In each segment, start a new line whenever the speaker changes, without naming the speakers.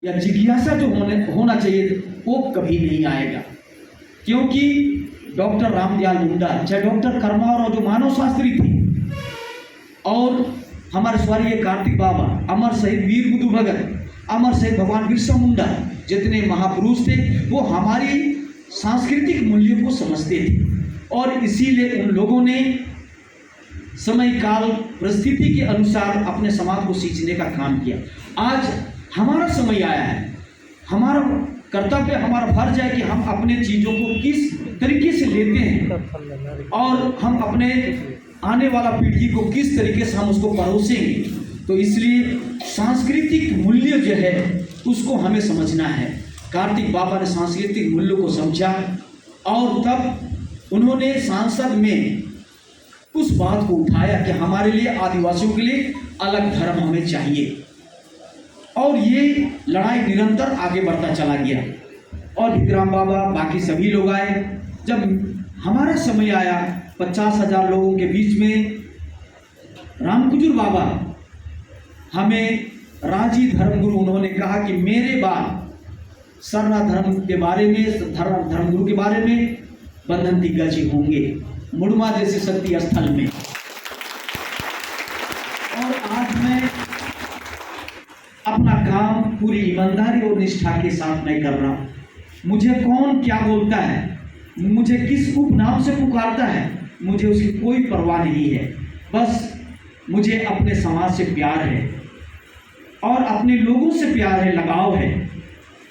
या जिज्ञासा जो होना चाहिए वो कभी नहीं आएगा। क्योंकि डॉक्टर रामदयाल मुंडा चाहे डॉक्टर कर्माराव जो मानव शास्त्री थे और हमारे स्वर्गीय कार्तिक बाबा, अमर शहीद वीर बुद्धू भगत, अमर शहीद भगवान बिरसा मुंडा जितने महापुरुष थे वो हमारी सांस्कृतिक मूल्यों को समझते थे और इसीलिए उन लोगों ने समय काल परिस्थिति के अनुसार अपने समाज को सींचने का काम किया। आज हमारा समय आया है, हमारा कर्तव्य, हमारा फर्ज है कि हम अपने चीज़ों को किस तरीके से लेते हैं और हम अपने आने वाला पीढ़ी को किस तरीके से हम उसको परोसेंगे। तो इसलिए सांस्कृतिक मूल्य जो है उसको हमें समझना है। कार्तिक बाबा ने सांस्कृतिक मूल्यों को समझा और तब उन्होंने सांसद में उस बात को उठाया कि हमारे लिए आदिवासियों के लिए अलग धर्म हमें चाहिए और ये लड़ाई निरंतर आगे बढ़ता चला गया और भिकराम बाबा बाकी सभी लोग आए। जब हमारा समय आया 50,000 लोगों के बीच में रामकुजुर बाबा हमें राजी धर्मगुरु उन्होंने कहा कि मेरे बाद सरना धर्म के बारे में धर्मगुरु के बारे में बंधन दिग्गज जी होंगे मुड़मा जैसे शक्ति स्थल में। और आज मैं अपना काम पूरी ईमानदारी और निष्ठा के साथ मैं कर रहा हूँ। मुझे कौन क्या बोलता है, मुझे किस उपनाम से पुकारता है, मुझे उसकी कोई परवाह नहीं है। बस मुझे अपने समाज से प्यार है और अपने लोगों से प्यार है, लगाव है।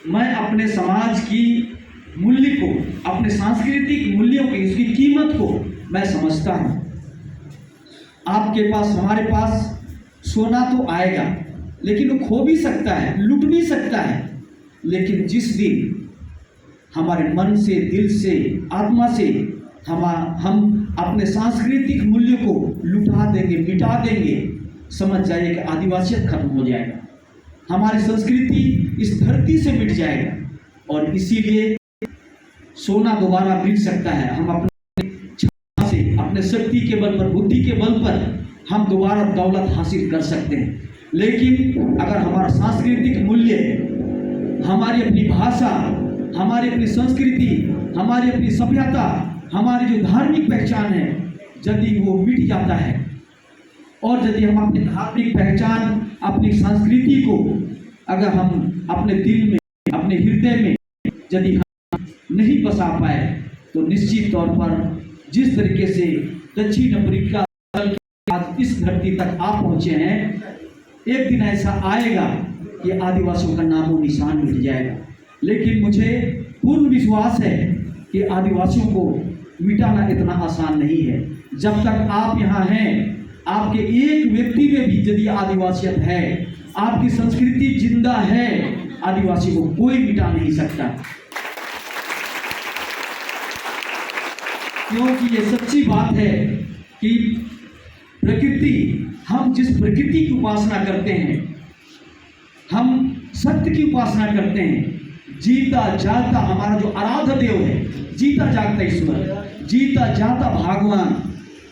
मैं अपने समाज की मूल्य को, अपने सांस्कृतिक मूल्यों की, उसकी कीमत को मैं समझता हूँ। आपके पास, हमारे पास सोना तो आएगा लेकिन वो खो भी सकता है, लुट भी सकता है। लेकिन जिस दिन हमारे मन से, दिल से, आत्मा से हम अपने सांस्कृतिक मूल्य को लुटा देंगे, मिटा देंगे, समझ जाइए कि आदिवासियत खत्म हो जाएगा, हमारी संस्कृति इस धरती से मिट जाएगा। और इसीलिए सोना दोबारा मिल सकता है, हम अपने क्षमता से, अपने शक्ति के बल पर, बुद्धि के बल पर हम दोबारा दौलत हासिल कर सकते हैं। लेकिन अगर हमारा सांस्कृतिक मूल्य, हमारी अपनी भाषा, हमारी अपनी संस्कृति, हमारी अपनी सभ्यता, हमारी जो धार्मिक पहचान है, यदि वो मिट जाता है और यदि हम अपनी धार्मिक पहचान, अपनी संस्कृति को अगर हम अपने दिल में, अपने हृदय में यदि हम नहीं बसा पाए तो निश्चित तौर पर जिस तरीके से दक्षिण अफ्रीका आज इस धरती तक आप पहुँचे हैं, एक दिन ऐसा आएगा कि आदिवासियों का नामो निशान मिट जाएगा। लेकिन मुझे पूर्ण विश्वास है कि आदिवासियों को मिटाना इतना आसान नहीं है। जब तक आप यहाँ हैं, आपके एक व्यक्ति में भी यदि आदिवासियत है, आपकी संस्कृति जिंदा है, आदिवासी को कोई मिटा नहीं सकता। क्योंकि ये सच्ची बात है कि प्रकृति, हम जिस प्रकृति की उपासना करते हैं, हम सत्य की उपासना करते हैं, जीता जागता हमारा जो आराध्य देव है, जीता जागता ईश्वर, जीता जाता भगवान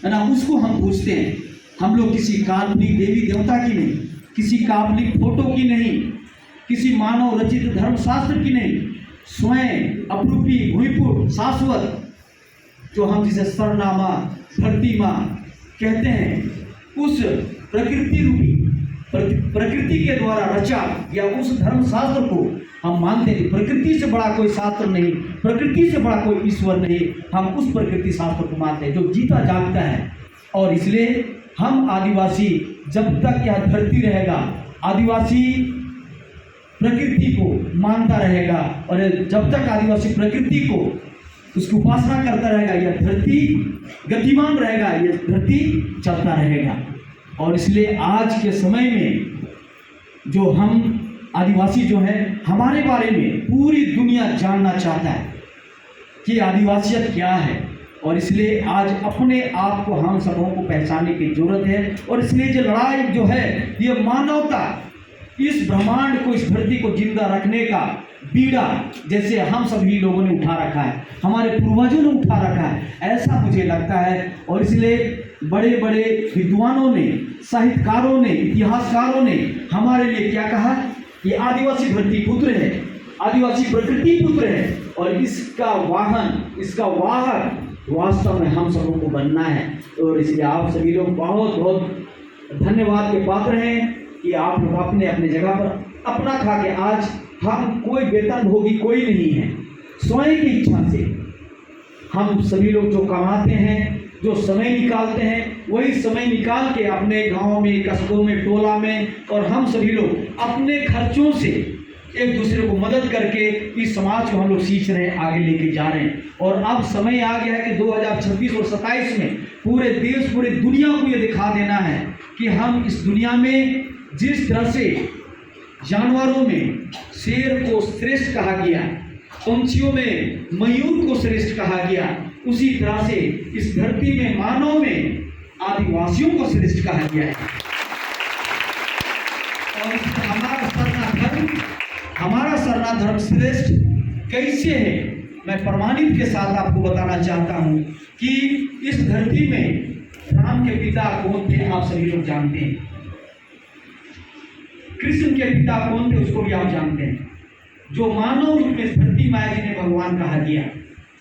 है ना, उसको हम पूछते हैं। हम लोग किसी काल्पनिक देवी देवता की नहीं, किसी काल्पनिक फोटो की नहीं, किसी मानव रचित धर्मशास्त्र की नहीं, स्वयं अपरूपी भूमिपुर शाश्वत जो हम जिसे सरनामा, धरती माँ कहते हैं, उस प्रकृति रूपी, प्रकृति के द्वारा रचा या उस धर्मशास्त्र को हम मानते हैं। प्रकृति से बड़ा कोई शास्त्र नहीं, प्रकृति से बड़ा कोई ईश्वर नहीं, हम उस प्रकृति शास्त्र को मानते हैं जो जीता जागता है। और इसलिए हम आदिवासी जब तक यह धरती रहेगा, आदिवासी प्रकृति को मानता रहेगा और जब तक आदिवासी प्रकृति को उसकी उपासना करता रहेगा, यह धरती गतिमान रहेगा, यह धरती चलता रहेगा। और इसलिए आज के समय में जो हम आदिवासी जो है, हमारे बारे में पूरी दुनिया जानना चाहता है कि आदिवासियत क्या है। और इसलिए आज अपने आप को हम सबों को पहचानने की जरूरत है। और इसलिए जो लड़ाई जो है, ये मानवता, इस ब्रह्मांड को, इस धरती को जिंदा रखने का बीड़ा जैसे हम सभी लोगों ने उठा रखा है, हमारे पूर्वजों ने उठा रखा है, ऐसा मुझे लगता है। और इसलिए बड़े बड़े विद्वानों ने, साहित्यकारों ने, इतिहासकारों ने हमारे लिए क्या कहा ये आदिवासी धरती पुत्र है, आदिवासी प्रकृति पुत्र है, और इसका वाहन, इसका वाहक वास्तव में हम सबों को बनना है। और इसलिए आप सभी लोग बहुत बहुत धन्यवाद के पात्र हैं कि आप लोग अपने अपने जगह पर अपना खा के, आज हम कोई वेतन भोगी कोई नहीं है, स्वयं की इच्छा से हम सभी लोग जो कमाते हैं, जो समय निकालते हैं, वही समय निकाल के अपने गांव में, कस्बों में, टोला में, और हम सभी लोग अपने खर्चों से एक दूसरे को मदद करके इस समाज को हम लोग सींच रहे हैं, आगे लेके जा रहे हैं। और अब समय आ गया है कि 2026 और 27 में पूरे देश, पूरी दुनिया को ये दिखा देना है कि हम इस दुनिया में जिस तरह से जानवरों में शेर को श्रेष्ठ कहा गया, पंछियों में मयूर को श्रेष्ठ कहा गया, उसी तरह से इस धरती में, मानव में आदिवासियों को श्रेष्ठ कहा गया है। और हमारा सरना धर्म श्रेष्ठ कैसे है, मैं प्रमाणित के साथ आपको बताना चाहता हूं कि इस धरती में राम के पिता कौन थे, आप सभी लोग जानते हैं। कृष्ण के पिता कौन थे, उसको भी आप जानते हैं। जो मानव रूप में धरती माया जी ने भगवान कहा गया।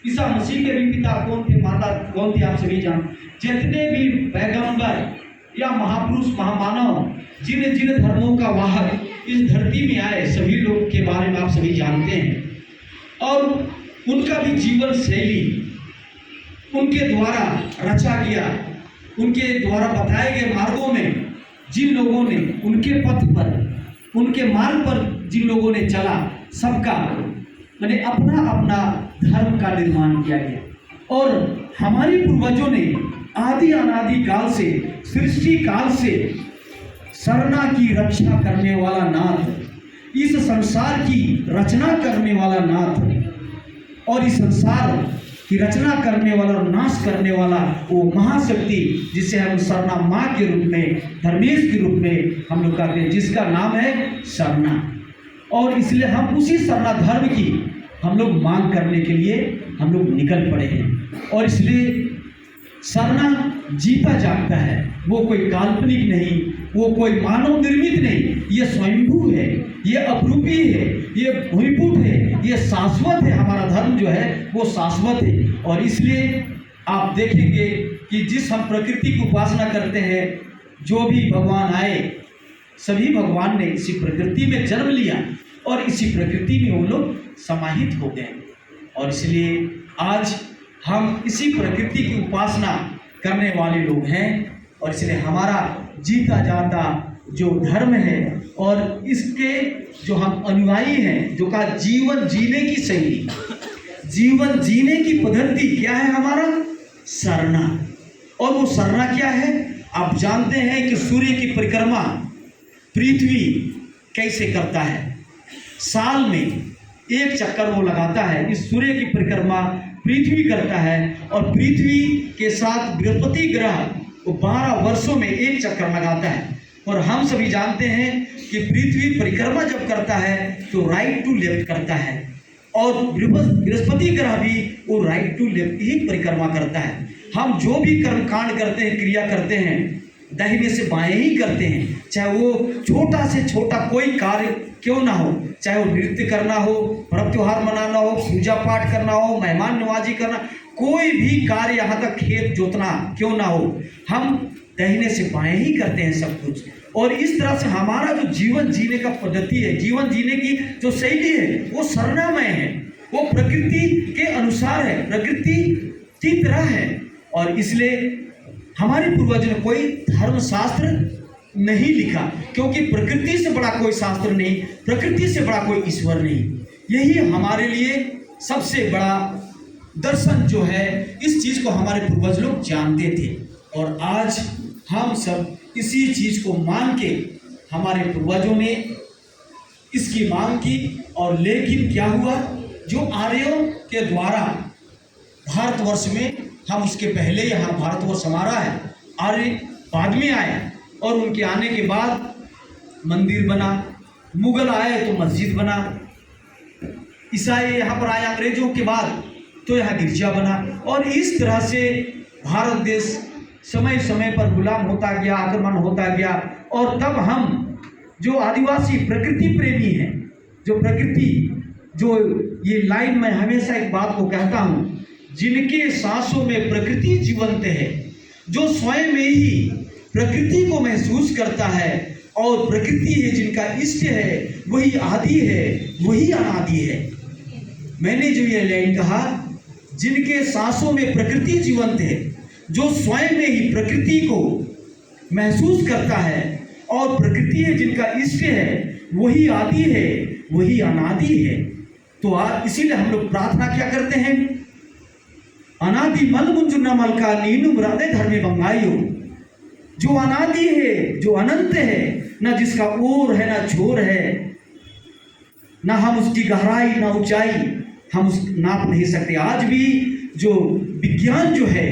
ईसा मसीह के भी पिता कौन थे, माता कौन थी, आप सभी जानते। जितने भी पैगंबर या महापुरुष, महामानव, जिन जिन धर्मों का वाहक इस धरती में आए, सभी लोग के बारे में आप सभी जानते हैं। और उनका भी जीवन शैली उनके द्वारा रचा गया, उनके द्वारा बताए गए मार्गों में जिन लोगों ने, उनके पथ पर, उनके मार्ग पर जिन लोगों ने चला, सबका मैंने अपना अपना धर्म का निर्माण किया गया। और हमारे पूर्वजों ने आदि अनादि काल से, सृष्टि काल से सरना की रक्षा करने वाला नाथ, इस संसार की रचना करने वाला नाथ, और इस संसार की रचना करने वाला और नाश करने वाला वो महाशक्ति, जिसे हम सरना माँ के रूप में, धर्मेश के रूप में हम लोग कहते हैं, जिसका नाम है सरना। और इसलिए हम उसी सरना धर्म की हम लोग मांग करने के लिए हम लोग निकल पड़े हैं। और इसलिए सरना जीता जागता है, वो कोई काल्पनिक नहीं, वो कोई मानव निर्मित नहीं, ये स्वयंभू है, ये अपरूपी है, ये भूमिपुट है, ये शाश्वत है। हमारा धर्म जो है वो शाश्वत है। और इसलिए आप देखेंगे कि जिस हम प्रकृति की उपासना करते हैं, जो भी भगवान आए, सभी भगवान ने इसी प्रकृति में जन्म लिया और इसी प्रकृति में वो लोग समाहित हो गए। और इसलिए आज हम इसी प्रकृति की उपासना करने वाले लोग हैं। और इसलिए हमारा जीता जाता जो धर्म है और इसके जो हम अनुयायी हैं, जो का जीवन जीने की शैली, जीवन जीने की पद्धति क्या है, हमारा सरना। और वो सरना क्या है, आप जानते हैं कि सूर्य की परिक्रमा पृथ्वी कैसे करता है। साल में एक चक्कर वो लगाता है, इस सूर्य की परिक्रमा पृथ्वी करता है। और पृथ्वी के साथ बृहस्पति ग्रह वो 12 वर्षों में एक चक्कर लगाता है। और हम सभी जानते हैं कि पृथ्वी परिक्रमा जब करता है तो राइट टू लेफ्ट करता है, और बृहस्पति ग्रह भी वो राइट टू लेफ्ट ही परिक्रमा करता है। हम जो भी कर्म कांड करते हैं, क्रिया करते हैं, दाहिने से बाएं ही करते हैं, चाहे वो छोटा से छोटा कोई कार्य क्यों ना हो, चाहे वो नृत्य करना हो, पर्व त्योहार मनाना हो, पूजा पाठ करना हो, मेहमान नवाजी करना, कोई भी कार्य, यहाँ तक खेत जोतना क्यों ना हो, हम दाहिने से बाएं ही करते हैं सब कुछ। और इस तरह से हमारा जो जीवन जीने का पद्धति है, जीवन जीने की जो शैली है, वो सरनामय है, वो प्रकृति के अनुसार है, प्रकृति की तरह है। और इसलिए हमारे पूर्वजों ने कोई धर्मशास्त्र नहीं लिखा, क्योंकि प्रकृति से बड़ा कोई शास्त्र नहीं, प्रकृति से बड़ा कोई ईश्वर नहीं। यही हमारे लिए सबसे बड़ा दर्शन जो है, इस चीज़ को हमारे पूर्वज लोग जानते थे। और आज हम सब इसी चीज़ को मान के, हमारे पूर्वजों ने इसकी मांग की। और लेकिन क्या हुआ, जो आर्यों के द्वारा भारतवर्ष में, हम उसके पहले यहाँ भारतवर्ष हमारा है, आर्य बाद में आए, और उनके आने के बाद मंदिर बना, मुगल आए तो मस्जिद बना, ईसाई यहाँ पर आए अंग्रेजों के बाद तो यहाँ गिरजा बना। और इस तरह से भारत देश समय समय पर गुलाम होता गया, आक्रमण होता गया। और तब हम जो आदिवासी प्रकृति प्रेमी हैं, जो प्रकृति, जो ये लाइन मैं हमेशा एक बात को कहता हूँ, जिनके सांसों में प्रकृति जीवंत है, जो स्वयं में ही प्रकृति को महसूस करता है और प्रकृति है जिनका इष्ट है, वही आदि है, वही अनादि है। मैंने जो ये लाइन कहा, जिनके सांसों में प्रकृति जीवंत है, जो स्वयं में ही प्रकृति को महसूस करता है और प्रकृति है जिनका इष्ट है, वही आदि है, वही अनादि है। तो इसीलिए हम लोग प्रार्थना क्या करते हैं, अनादि मल मुंजुना मल का नीनु मुरादे धर्मे बंगाइयो। जो अनादि है, जो अनंत है, ना जिसका ओर है ना छोर है, ना हम उसकी गहराई ना ऊंचाई हम उस नाप नहीं सकते। आज भी जो विज्ञान जो है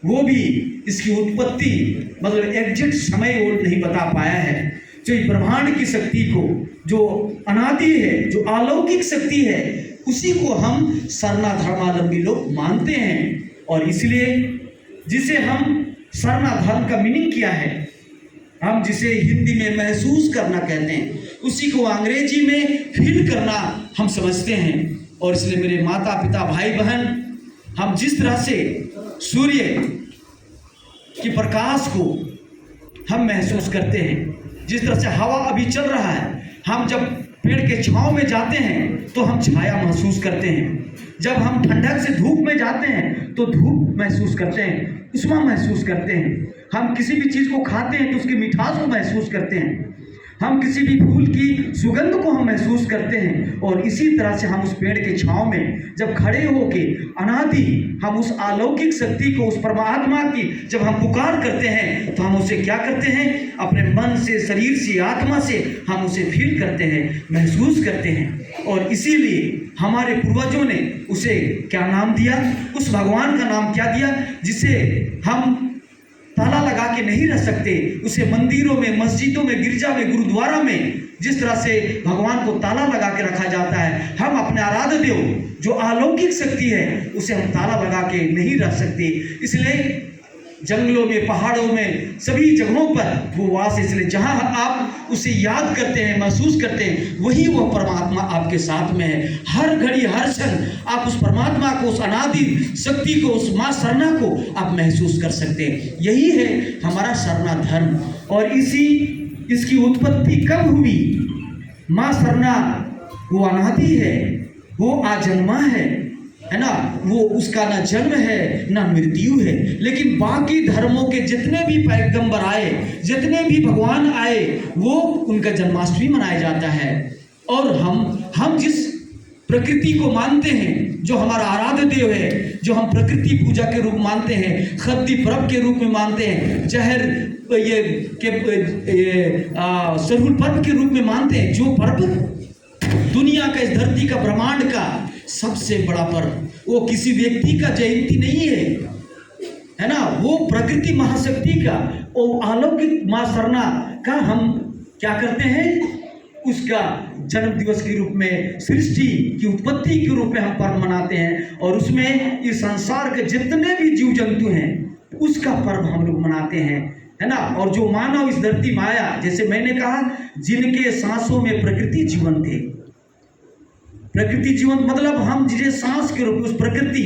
वो भी इसकी उत्पत्ति मतलब एग्जैक्ट समय वो नहीं बता पाया है। जो ब्रह्मांड की शक्ति को, जो अनादि है, जो अलौकिक शक्ति है, उसी को हम सरना धर्मावलंबी लोग मानते हैं। और इसलिए जिसे हम सरना धर्म का मीनिंग किया है, हम जिसे हिंदी में महसूस करना कहते हैं, उसी को अंग्रेजी में फील करना हम समझते हैं। और इसलिए मेरे माता पिता भाई बहन, हम जिस तरह से सूर्य की प्रकाश को हम महसूस करते हैं, जिस तरह से हवा अभी चल रहा है, हम जब पेड़ के छांव में जाते हैं तो हम छाया महसूस करते हैं, जब हम ठंडक से धूप में जाते हैं तो धूप महसूस करते हैं, उष्मा महसूस करते हैं, हम किसी भी चीज़ को खाते हैं तो उसकी मिठास को महसूस करते हैं, हम किसी भी फूल की सुगंध को हम महसूस करते हैं। और इसी तरह से हम उस पेड़ के छांव में जब खड़े होके अनादि हम उस अलौकिक शक्ति को, उस परमात्मा की जब हम पुकार करते हैं तो हम उसे क्या करते हैं, अपने मन से, शरीर से, आत्मा से हम उसे फील करते हैं, महसूस करते हैं। और इसीलिए हमारे पूर्वजों ने उसे क्या नाम दिया, उस भगवान का नाम क्या दिया, जिसे हम ताला लगा के नहीं रह सकते। उसे मंदिरों में, मस्जिदों में, गिरजा में, गुरुद्वारा में जिस तरह से भगवान को ताला लगा के रखा जाता है, हम अपने आराध्य देव जो अलौकिक शक्ति है उसे हम ताला लगा के नहीं रह सकते। इसलिए जंगलों में, पहाड़ों में, सभी जगहों पर वो वास, इसलिए जहाँ आप उसे याद करते हैं, महसूस करते हैं, वही वह परमात्मा आपके साथ में है। हर घड़ी, हर क्षण आप उस परमात्मा को, उस अनादि शक्ति को, उस माँ सरना को आप महसूस कर सकते हैं। यही है हमारा सरना धर्म। और इसकी उत्पत्ति कब हुई? माँ सरना वो अनादि है, वो आजन्मा है ना, वो उसका ना जन्म है ना मृत्यु है। लेकिन बाकी धर्मों के जितने भी पैगंबर आए, जितने भी भगवान आए, वो उनका जन्माष्टमी मनाया जाता है। और हम जिस प्रकृति को मानते हैं, जो हमारा आराध्य देव है, जो हम प्रकृति पूजा के रूप मानते हैं, खद्दी पर्व के रूप में मानते हैं, जहर सरहुल पर्व के रूप में मानते हैं, जो पर्व दुनिया का, इस धरती का, ब्रह्मांड का सबसे बड़ा पर्व, वो किसी व्यक्ति का जयंती नहीं है ना, वो प्रकृति महाशक्ति का, वो अलौकिक माँ सरना का हम क्या करते हैं, उसका जन्म दिवस के रूप में, सृष्टि की उत्पत्ति के रूप में हम पर्व मनाते हैं। और उसमें इस संसार के जितने भी जीव जंतु हैं उसका पर्व हम लोग मनाते हैं, है ना। और जो मानव इस धरती में आया, जैसे मैंने कहा, जिनके सांसों में प्रकृति जीवन थे। प्रकृति जीवन मतलब हम जिसे सांस के रूप में उस प्रकृति,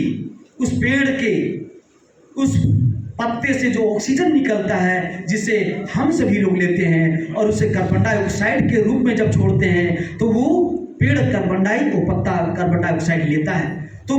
उस पेड़ के, उस पत्ते से जो ऑक्सीजन निकलता है, जिसे हम सभी लोग लेते हैं, और उसे कार्बन डाइऑक्साइड के रूप में जब छोड़ते हैं तो वो पेड़ कार्बन डाइऑक्साइड लेता है। तो